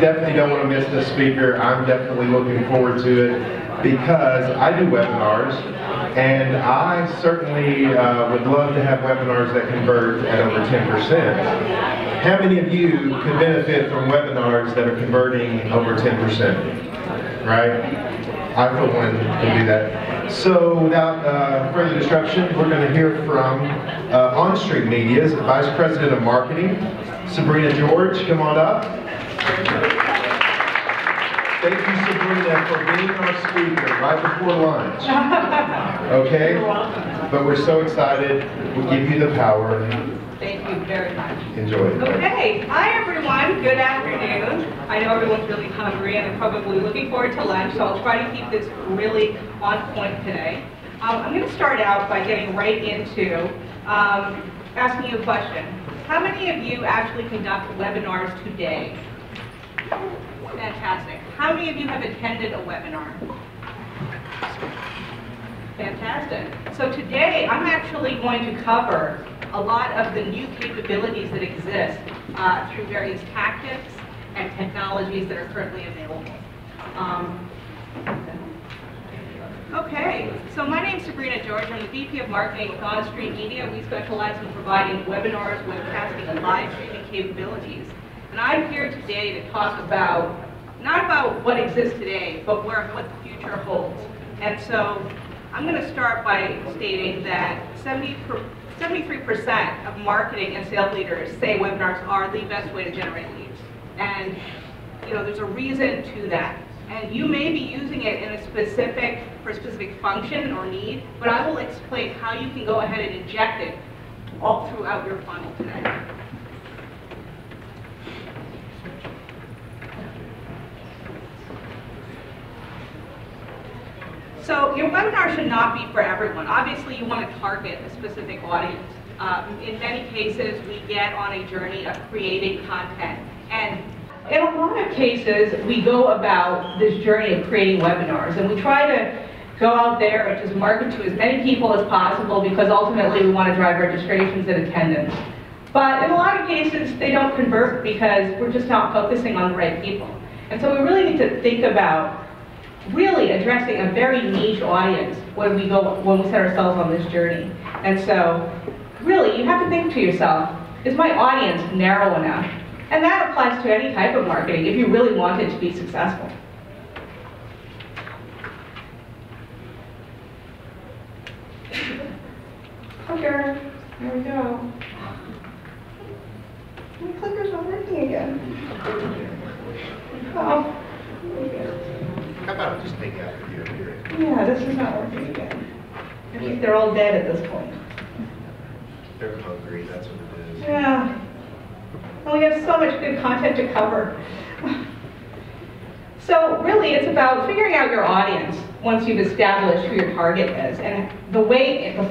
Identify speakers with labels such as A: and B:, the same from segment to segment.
A: definitely don't want to miss this speaker. I'm definitely looking forward to it because I do webinars, and I certainly would love to have webinars that convert at over 10%. How many of you could benefit from webinars that are converting over 10%? Right? I for one can do that. So without further disruption, we're going to hear from Onstream Media's Vice President of Marketing, Sabrina George. Come on up. Thank you, Sabrina, for being our speaker right before lunch. Okay? But we're so excited. We'll give you the power.
B: Thank you very much.
A: Enjoy it.
B: Okay. Hi, everyone. Good afternoon. I know everyone's really hungry and they're probably looking forward to lunch, so I'll try to keep this really on point today. I'm going to start out by getting right into asking you a question. How many of you actually conduct webinars today? Fantastic. How many of you have attended a webinar? Fantastic. So today I'm actually going to cover a lot of the new capabilities that exist through various tactics and technologies that are currently available. Okay, so my name is Sabrina George. I'm the VP of Marketing with Onstream Media. We specialize in providing webinars, webcasting, and live streaming capabilities. And I'm here today to talk about, not about what exists today, but what the future holds. And so I'm going to start by stating that 73% of marketing and sales leaders say webinars are the best way to generate leads. And there's a reason to that. And you may be using it in for a specific function or need, but I will explain how you can go ahead and inject it all throughout your funnel today. So your webinar should not be for everyone. Obviously, you want to target a specific audience. In many cases, we get on a journey of creating content. And in a lot of cases, we go about this journey of creating webinars. And we try to go out there and just market to as many people as possible because ultimately we want to drive registrations and attendance. But in a lot of cases, they don't convert because we're just not focusing on the right people. And so we really need to think about really addressing a very niche audience when we set ourselves on this journey. And so, really, you have to think to yourself, is my audience narrow enough? And that applies to any type of marketing if you really want it to be successful. Clicker, there we go. My clicker's not working again. Oh.
A: How about just take out the video here?
B: Yeah, this is not working again. I think they're all dead at this point.
A: They're hungry, that's what it is.
B: Yeah. Well, we have so much good content to cover. So really, it's about figuring out your audience once you've established who your target is and the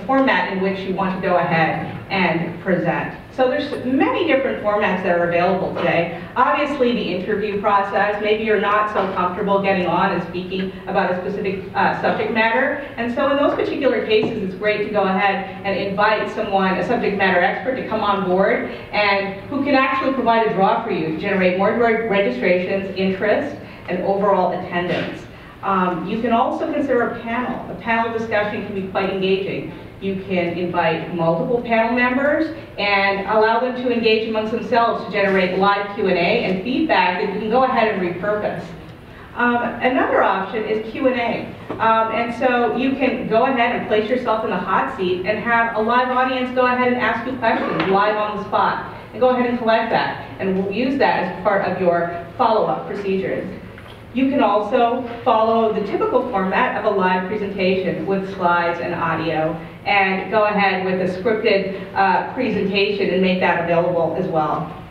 B: format in which you want to go ahead and present. So there's many different formats that are available today. Obviously, the interview process, maybe you're not so comfortable getting on and speaking about a specific subject matter. And so in those particular cases, it's great to go ahead and invite someone, a subject matter expert, to come on board and who can actually provide a draw for you to generate more registrations, interest, and overall attendance. You can also consider a panel. A panel discussion can be quite engaging. You can invite multiple panel members and allow them to engage amongst themselves to generate live Q&A and feedback that you can go ahead and repurpose. Another option is Q&A. And so you can go ahead and place yourself in the hot seat and have a live audience go ahead and ask you questions live on the spot. And go ahead and collect that. And we'll use that as part of your follow-up procedures. You can also follow the typical format of a live presentation with slides and audio and go ahead with a scripted presentation and make that available as well.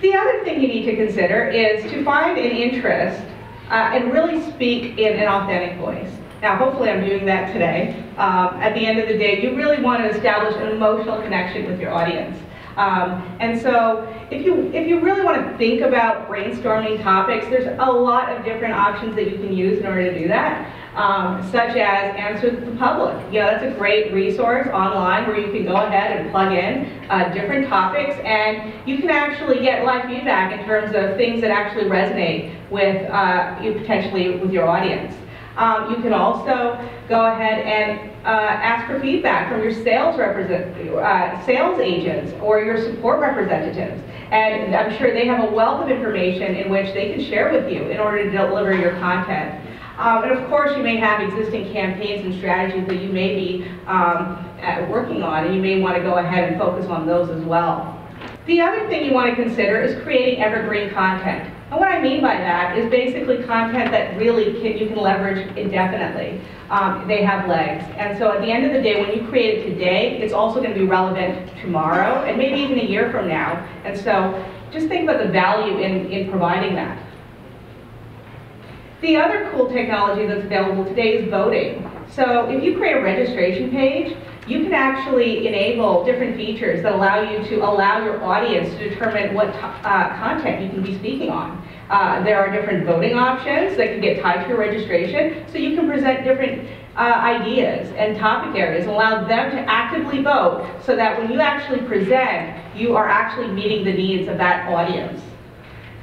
B: The other thing you need to consider is to find an interest and really speak in an authentic voice. Now, hopefully I'm doing that today. At the end of the day, you really want to establish an emotional connection with your audience. And so if you really want to think about brainstorming topics, there's a lot of different options that you can use in order to do that. such as Answer the Public. You know, that's a great resource online where you can go ahead and plug in different topics, and you can actually get live feedback in terms of things that actually resonate with you potentially with your audience. You can also go ahead and ask for feedback from your sales agents or your support representatives. And I'm sure they have a wealth of information in which they can share with you in order to deliver your content. And of course, you may have existing campaigns and strategies that you may be working on, and you may want to go ahead and focus on those as well. The other thing you want to consider is creating evergreen content. And what I mean by that is basically content that really you can leverage indefinitely. They have legs. And so at the end of the day, when you create it today, it's also going to be relevant tomorrow and maybe even a year from now. And so just think about the value in providing that. The other cool technology that's available today is voting. So if you create a registration page, you can actually enable different features that allow you to allow your audience to determine what content you can be speaking on. There are different voting options that can get tied to your registration, so you can present different ideas and topic areas and allow them to actively vote so that when you actually present, you are actually meeting the needs of that audience.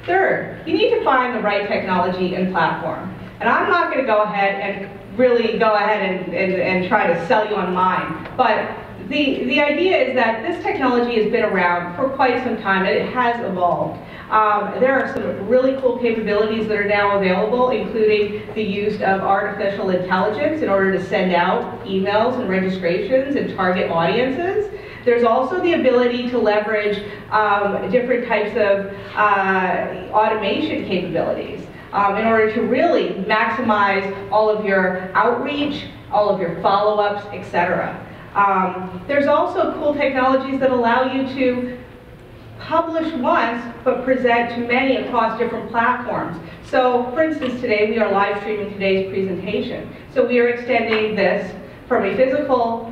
B: Third, you need to find the right technology and platform. And I'm not going to go ahead and really go ahead and try to sell you on mine. But the idea is that this technology has been around for quite some time and it has evolved. There are some really cool capabilities that are now available, including the use of artificial intelligence in order to send out emails and registrations and target audiences. There's also the ability to leverage different types of automation capabilities in order to really maximize all of your outreach, all of your follow-ups, etc. There's also cool technologies that allow you to publish once, but present to many across different platforms. So, for instance, today we are live streaming today's presentation. So we are extending this from a physical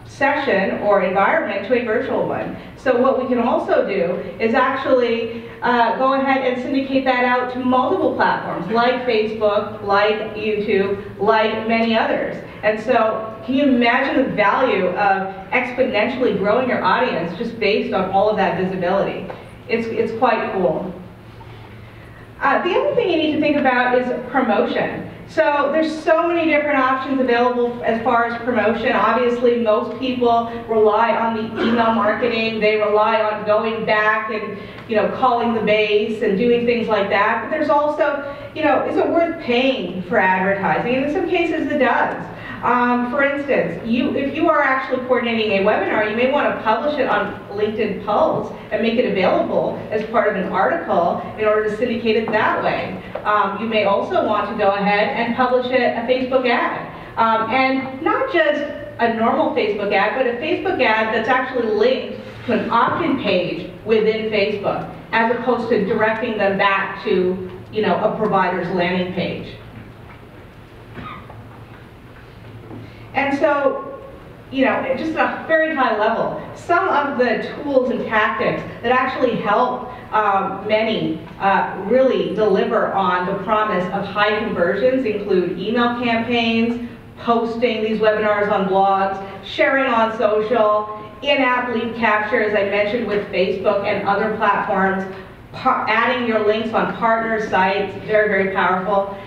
B: session or environment to a virtual one. So what we can also do is actually go ahead and syndicate that out to multiple platforms like Facebook, like YouTube, like many others. And so can you imagine the value of exponentially growing your audience just based on all of that visibility? It's quite cool. The other thing you need to think about is promotion. So there's so many different options available as far as promotion. Obviously, most people rely on the email marketing. They rely on going back and, calling the base and doing things like that. But there's also, is it worth paying for advertising? And in some cases, it does. For instance, if you are actually coordinating a webinar, you may want to publish it on LinkedIn posts and make it available as part of an article in order to syndicate it that way. You may also want to go ahead and publish a Facebook ad. And not just a normal Facebook ad, but a Facebook ad that's actually linked to an opt-in page within Facebook, as opposed to directing them back to, a provider's landing page. And so, just at a very high level, some of the tools and tactics that actually help many really deliver on the promise of high conversions include email campaigns, posting these webinars on blogs, sharing on social, in-app lead capture, as I mentioned with Facebook and other platforms, adding your links on partner sites, very, very powerful.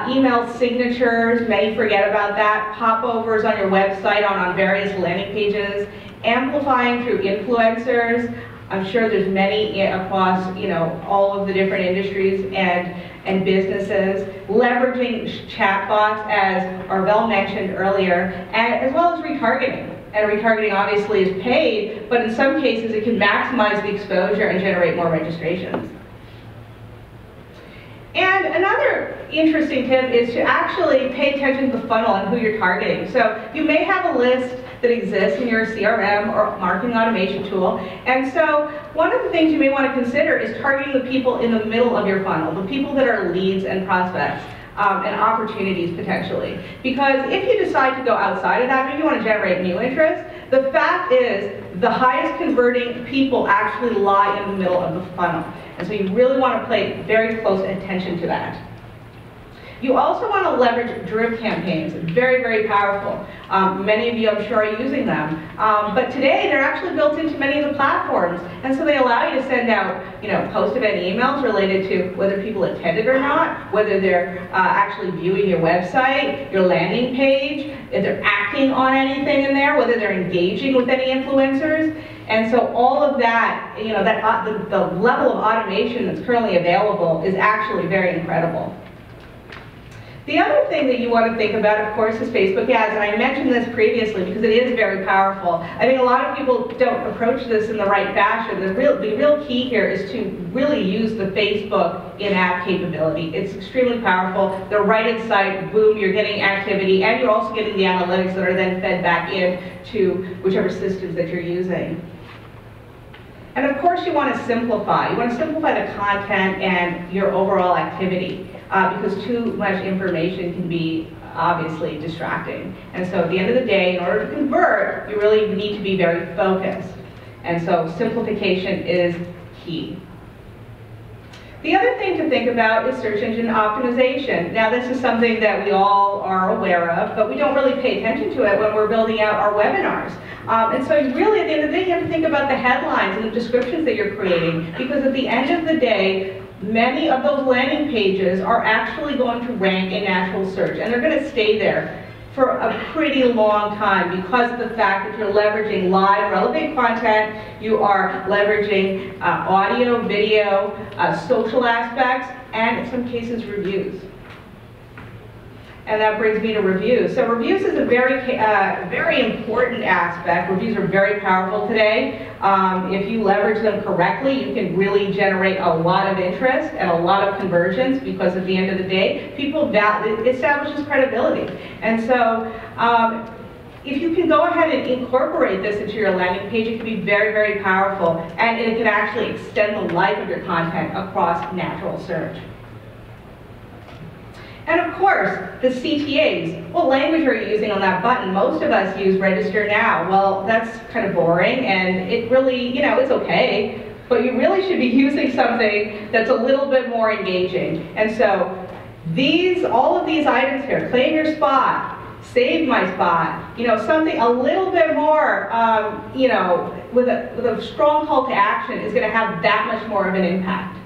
B: Email signatures, many forget about that. Popovers on your website on various landing pages. Amplifying through influencers. I'm sure there's many across all of the different industries and businesses. Leveraging chatbots, as Arvel mentioned earlier, and as well as retargeting. And retargeting obviously is paid, but in some cases it can maximize the exposure and generate more registrations. And another interesting tip is to actually pay attention to the funnel and who you're targeting. So you may have a list that exists in your CRM or marketing automation tool. And so one of the things you may want to consider is targeting the people in the middle of your funnel, the people that are leads and prospects. And opportunities potentially. Because if you decide to go outside of that, maybe you want to generate new interest, the fact is the highest converting people actually lie in the middle of the funnel. And so you really want to pay very close attention to that. You also want to leverage drip campaigns. Very, very powerful. Many of you, I'm sure, are using them. But today, they're actually built into many of the platforms. And so they allow you to send out, post-event emails related to whether people attended or not, whether they're actually viewing your website, your landing page, if they're acting on anything in there, whether they're engaging with any influencers. And so all of that, the level of automation that's currently available is actually very incredible. The other thing that you want to think about, of course, is Facebook ads, and I mentioned this previously because it is very powerful. I think a lot of people don't approach this in the right fashion. The real key here is to really use the Facebook in-app capability. It's extremely powerful. They're right inside, boom, you're getting activity, and you're also getting the analytics that are then fed back in to whichever systems that you're using. And of course, you want to simplify. You want to simplify the content and your overall activity because too much information can be obviously distracting. And so at the end of the day, in order to convert, you really need to be very focused. And so simplification is key. The other thing to think about is search engine optimization. Now, this is something that we all are aware of, but we don't really pay attention to it when we're building out our webinars. And so really, at the end of the day, you have to think about the headlines and the descriptions that you're creating, because at the end of the day, many of those landing pages are actually going to rank in natural search, and they're going to stay there for a pretty long time because of the fact that you're leveraging live, relevant content, you are leveraging audio, video, social aspects, and in some cases, reviews. And that brings me to reviews. So reviews is a very important aspect. Reviews are very powerful today. If you leverage them correctly, you can really generate a lot of interest and a lot of conversions because at the end of the day, it establishes credibility. And so if you can go ahead and incorporate this into your landing page, it can be very, very powerful. And it can actually extend the life of your content across natural search. And of course, the CTAs. What language are you using on that button? Most of us use register now. Well, that's kind of boring, and it really, it's okay, but you really should be using something that's a little bit more engaging. And so all of these items here, claim your spot, save my spot, something a little bit more, with a strong call to action is going to have that much more of an impact.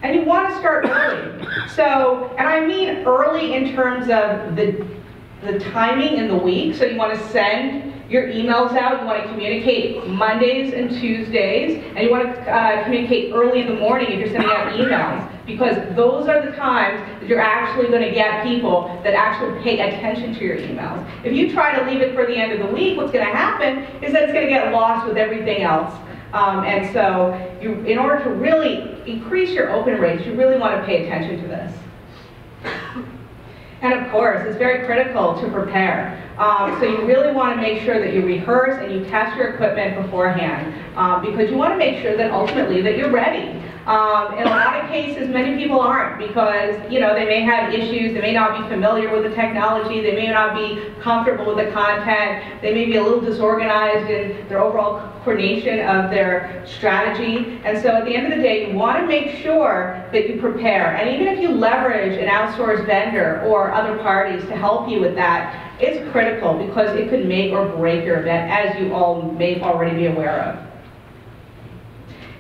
B: And you want to start early. So, and I mean early in terms of the timing in the week. So you want to send your emails out, you want to communicate Mondays and Tuesdays, and you want to communicate early in the morning if you're sending out emails, because those are the times that you're actually going to get people that actually pay attention to your emails. If you try to leave it for the end of the week, what's going to happen is that it's going to get lost with everything else. And so in order to really increase your open rates, you really want to pay attention to this. And of course, it's very critical to prepare. So you really want to make sure that you rehearse and you test your equipment beforehand, because you want to make sure that ultimately that you're ready. In a lot of cases, many people aren't, because they may have issues, they may not be familiar with the technology, they may not be comfortable with the content, they may be a little disorganized in their overall coordination of their strategy. And so at the end of the day, you want to make sure that you prepare. And even if you leverage an outsourced vendor or other parties to help you with that, it's critical because it could make or break your event, as you all may already be aware of.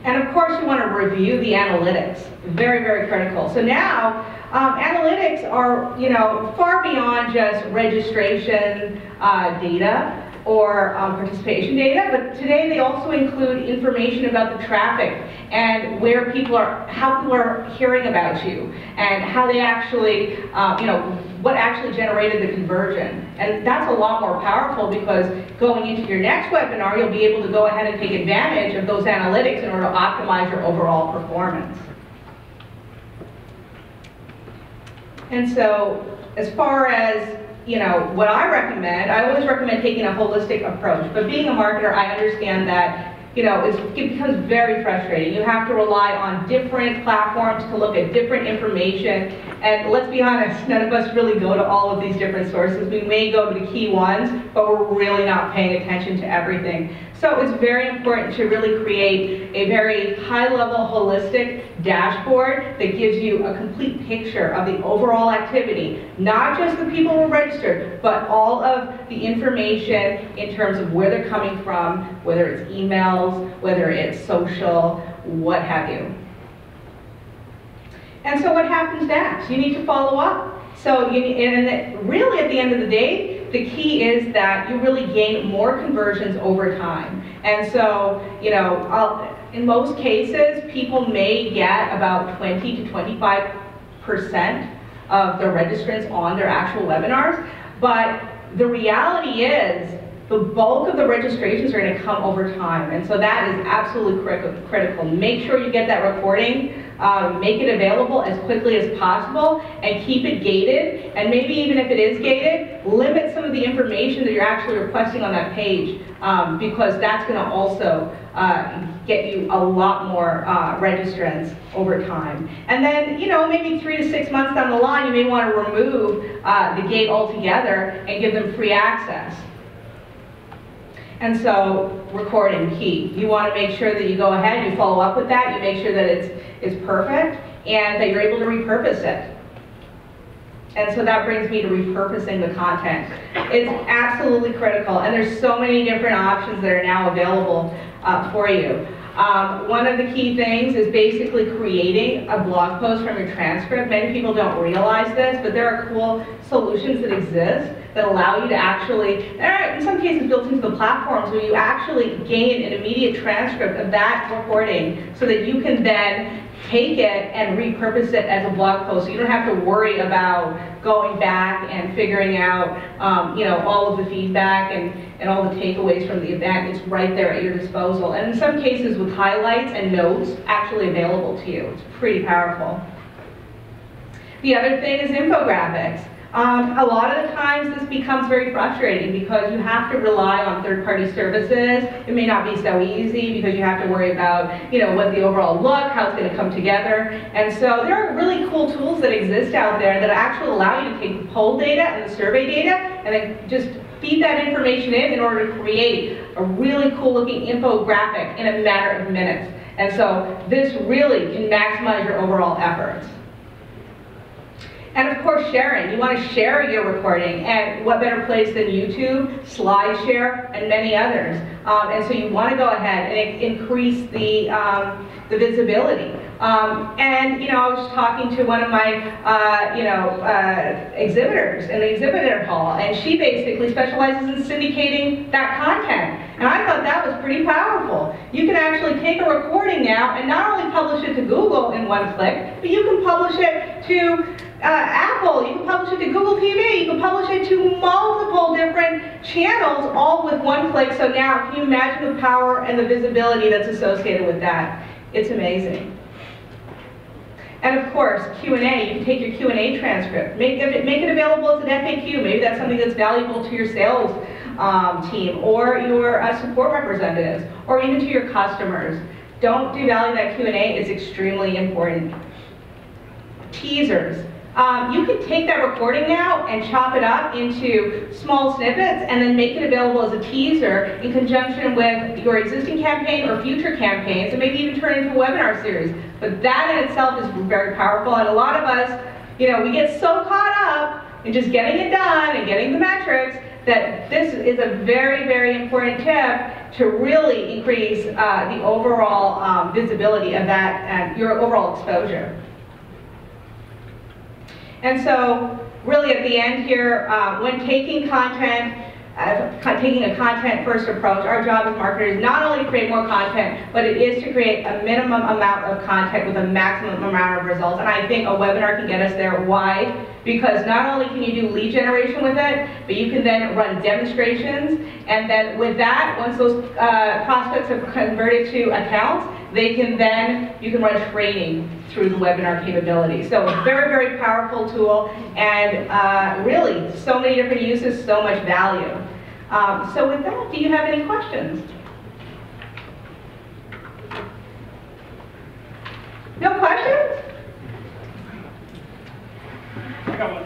B: And of course, you want to review the analytics. Very, very critical. So now, analytics are, far beyond just registration data or participation data, but today they also include information about the traffic and where how people are hearing about you, and how they actually, what actually generated the conversion. And that's a lot more powerful, because going into your next webinar, you'll be able to go ahead and take advantage of those analytics in order to optimize your overall performance. And so, as far as what I recommend, I always recommend taking a holistic approach. But being a marketer, I understand that it becomes very frustrating. You have to rely on different platforms to look at different information. And let's be honest, none of us really go to all of these different sources. We may go to the key ones, but we're really not paying attention to everything. So it's very important to really create a very high-level, holistic dashboard that gives you a complete picture of the overall activity, not just the people who are registered, but all of the information in terms of where they're coming from, whether it's emails, whether it's social, what have you. And so what happens next? You need to follow up. So really at the end of the day, the key is that you really gain more conversions over time. And so, in most cases, people may get about 20 to 25% of their registrants on their actual webinars, but the reality is the bulk of the registrations are going to come over time, and so that is absolutely critical. Make sure you get that recording, make it available as quickly as possible, and keep it gated, and maybe even if it is gated, limit some of the information that you're actually requesting on that page, because that's going to also get you a lot more registrants over time. And then, maybe 3 to 6 months down the line, you may want to remove the gate altogether and give them free access. And so, recording, key. You want to make sure that you go ahead, you follow up with that, you make sure that it's perfect, and that you're able to repurpose it. And so that brings me to repurposing the content. It's absolutely critical, and there's so many different options that are now available for you. One of the key things is basically creating a blog post from your transcript. Many people don't realize this, but there are cool solutions that exist that allow you to actually, in some cases built into the platforms, where you actually gain an immediate transcript of that recording so that you can then take it and repurpose it as a blog post. So you don't have to worry about going back and figuring out all of the feedback and all the takeaways from the event. It's right there at your disposal. And in some cases with highlights and notes actually available to you. It's pretty powerful. The other thing is infographics. A lot of the times this becomes very frustrating because you have to rely on third-party services. It may not be so easy because you have to worry about, what the overall look, how it's going to come together. And so there are really cool tools that exist out there that actually allow you to take the poll data and the survey data and then just feed that information in order to create a really cool-looking infographic in a matter of minutes. And so this really can maximize your overall efforts. And of course, sharing. You want to share your recording, and what better place than YouTube, SlideShare, and many others. And so you want to go ahead and increase the visibility. And I was talking to one of my exhibitors in the exhibitor hall, and she basically specializes in syndicating that content. And I thought that was pretty powerful. You can actually take a recording now and not only publish it to Google in one click, but you can publish it to Apple, you can publish it to Google TV, you can publish it to multiple different channels, all with one click. So now, can you imagine the power and the visibility that's associated with that? It's amazing. And of course, Q&A, you can take your Q&A transcript, make it available as an FAQ. Maybe that's something that's valuable to your sales team, or your support representatives, or even to your customers. Don't devalue that Q&A, it's extremely important. Teasers. You can take that recording now and chop it up into small snippets and then make it available as a teaser in conjunction with your existing campaign or future campaigns, and maybe even turn it into a webinar series. But that in itself is very powerful, and a lot of us, we get so caught up in just getting it done and getting the metrics that this is a very, very important tip to really increase the overall visibility of that and your overall exposure. And so, really at the end here, when taking a content-first approach, our job as marketers is not only to create more content, but it is to create a minimum amount of content with a maximum amount of results. And I think a webinar can get us there. Why? Because not only can you do lead generation with it, but you can then run demonstrations. And then with that, once those prospects have converted to accounts, you can run training through the webinar capability. So very, very powerful tool, and really so many different uses, so much value. So with that, do you have any questions? No questions?
C: I got one.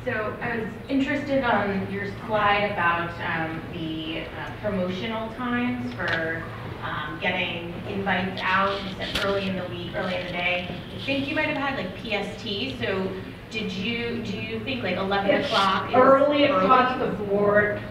C: So I was interested on your slide about the promotional times for getting invites out. You said early in the week, early in the day. I think you might have had like PST. So do you think like 11 o'clock is
B: early across the board,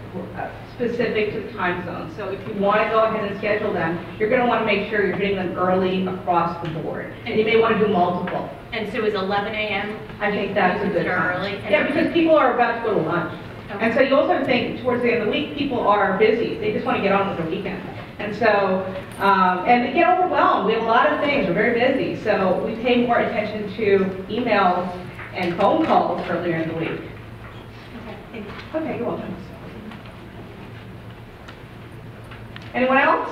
B: specific to the time zone. So if you want to go ahead and schedule them, you're going to want to make sure you're hitting them early across the board. And you may want to do multiple.
C: And so is 11 a.m.
B: I think that's a good time.
C: Early?
B: Yeah, because people are about to go to lunch. Okay. And so you also think towards the end of the week, people are busy. They just want to get on with their weekend. And so, and they get overwhelmed. We have a lot of things. We're very busy. So we pay more attention to emails and phone calls earlier in the week.
C: Okay, thank you.
B: Okay, you're welcome. Anyone else?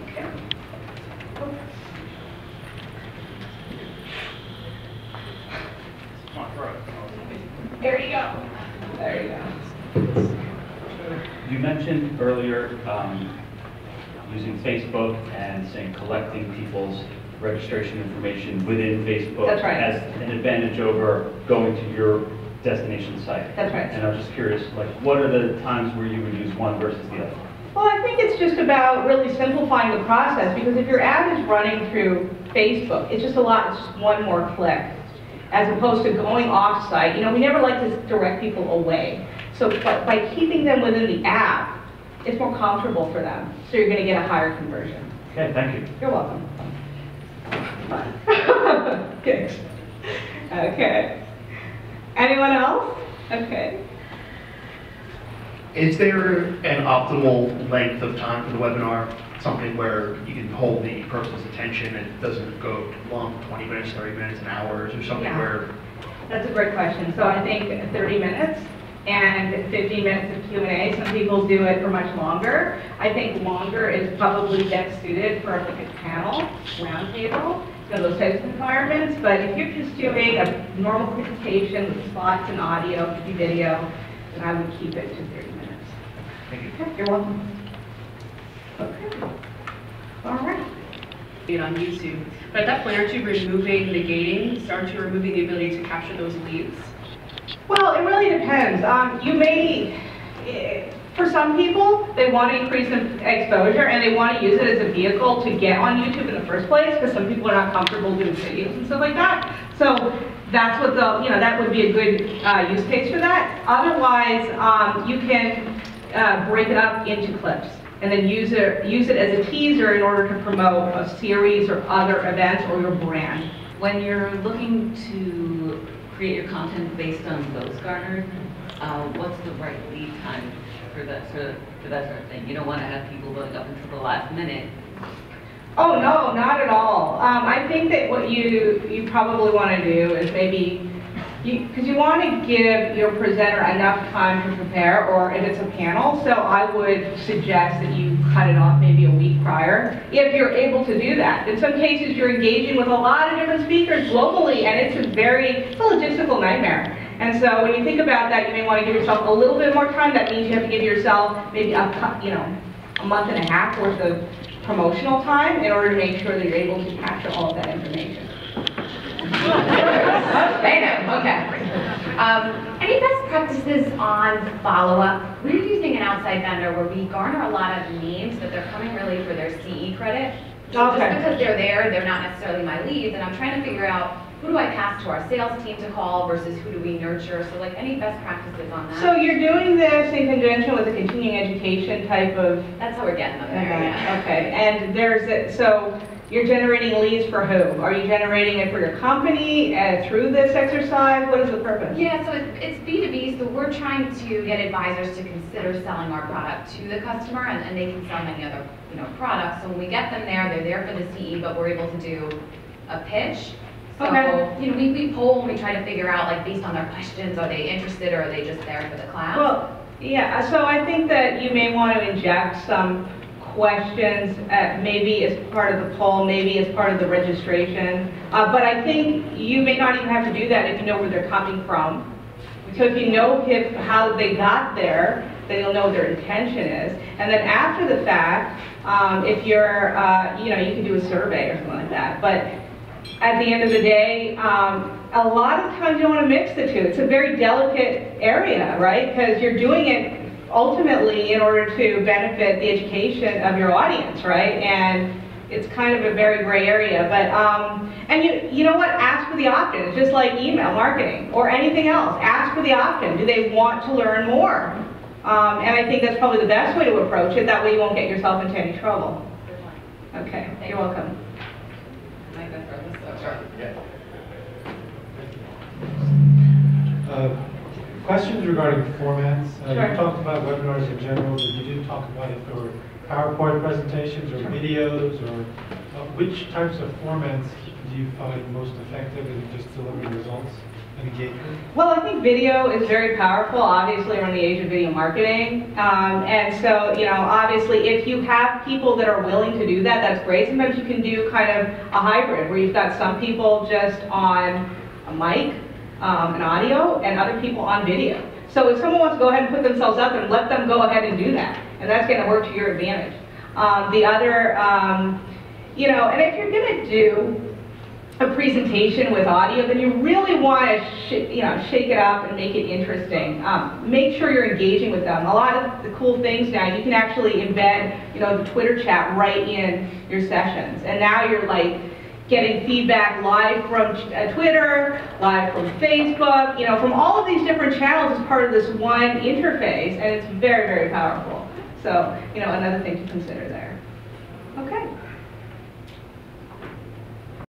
B: Okay. There you go. There you go.
D: You mentioned earlier using Facebook and saying collecting people's registration information within Facebook.
B: That's right.
D: As an advantage over going to your destination site.
B: That's right.
D: And I was just curious, like, what are the times where you would use one versus the other?
B: Well, I think it's just about really simplifying the process, because if your ad is running through Facebook, it's just it's just one more click, as opposed to going off-site. You know, we never like to direct people away. So by keeping them within the app, it's more comfortable for them. So you're going to get a higher conversion.
D: Okay, thank you.
B: You're welcome. Good. Okay. Anyone else? Okay.
E: Is there an optimal length of time for the webinar? Something where you can hold the person's attention and it doesn't go long, 20 minutes, 30 minutes, an hour, or something where...
B: That's a great question. So I think 30 minutes and 15 minutes of Q&A. Some people do it for much longer. I think longer is probably best suited for like a panel, roundtable, those types of environments. But if you're just doing a normal presentation with slides and audio, could be video, then I would keep it to 30 minutes.
E: Thank you.
B: You're welcome. Okay. All right.
F: On YouTube. But at that point, aren't you removing the gating? Aren't you removing the ability to capture those leads?
B: Well, it really depends. You may, for some people, they want to increase exposure and they want to use it as a vehicle to get on YouTube in the first place, because some people are not comfortable doing videos and stuff like that. So that's what that would be a good use case for that. Otherwise, you can break it up into clips and then use it as a teaser in order to promote a series or other events or your brand.
G: When you're looking to create your content based on those garnered, what's the right lead time for that sort of thing? You don't want to have people going up until the last minute.
B: Oh no, not at all. I think that what you probably want to do is maybe, because you want to give your presenter enough time to prepare, or if it's a panel, so I would suggest that you cut it off maybe a week prior, if you're able to do that. In some cases, you're engaging with a lot of different speakers globally, and it's a logistical nightmare. And so when you think about that, you may want to give yourself a little bit more time. That means you have to give yourself maybe a month and a half worth of promotional time in order to make sure that you're able to capture all of that information.
C: Okay. Any best practices on follow-up? We're using an outside vendor where we garner a lot of names, but they're coming really for their CE credit. So
B: Okay.
C: just because they're there, they're not necessarily my leads, and I'm trying to figure out who do I pass to our sales team to call versus who do we nurture? So like any best practices on that?
B: So you're doing this in conjunction with a continuing education type of
C: That's how we're getting them there,
B: event.
C: yeah.
B: Okay, and so you're generating leads for who? Are you generating it for your company through this exercise? What is the purpose?
C: Yeah, so it's B2B, so we're trying to get advisors to consider selling our product to the customer, and they can sell many other products. So when we get them there, they're there for the CE, but we're able to do a pitch. So,
B: Okay.
C: we poll and we try to figure out, like, based on their questions, are they interested or are they just there for the class?
B: Well, yeah, so I think that you may want to inject some questions, maybe as part of the poll, maybe as part of the registration. But I think you may not even have to do that if you know where they're coming from. So if you know how they got there, then you'll know what their intention is. And then after the fact, if you're, you can do a survey or something like that. But at the end of the day, a lot of times you want to mix the two. It's a very delicate area, right? Because you're doing it ultimately in order to benefit the education of your audience, right? And it's kind of a very gray area, but, and you know what, ask for the opt-in. It's just like email marketing or anything else. Ask for the opt-in. Do they want to learn more? And I think that's probably the best way to approach it. That way you won't get yourself into any trouble. Okay, you're welcome.
H: Questions regarding formats.
B: Sure.
H: You talked about webinars in general, but you didn't talk about if there were PowerPoint presentations or videos, or which types of formats do you find most effective in just delivering results and engagement?
B: Well, I think video is very powerful. Obviously, we're in the age of video marketing. And so, you know, obviously, if you have people that are willing to do that, that's great. Sometimes you can do kind of a hybrid where you've got some people just on a mic, and audio, and other people on video. So if someone wants to go ahead and put themselves up, and let them go ahead and do that. And that's going to work to your advantage. The other, you know, and if you're going to do a presentation with audio, then you really want to shake it up and make it interesting. Make sure you're engaging with them. A lot of the cool things now, you can actually embed, you know, the Twitter chat right in your sessions. And now you're like getting feedback live from Twitter, live from Facebook, you know, from all of these different channels as part of this one interface, and it's very, very powerful. So, you know, another thing to consider there. Okay.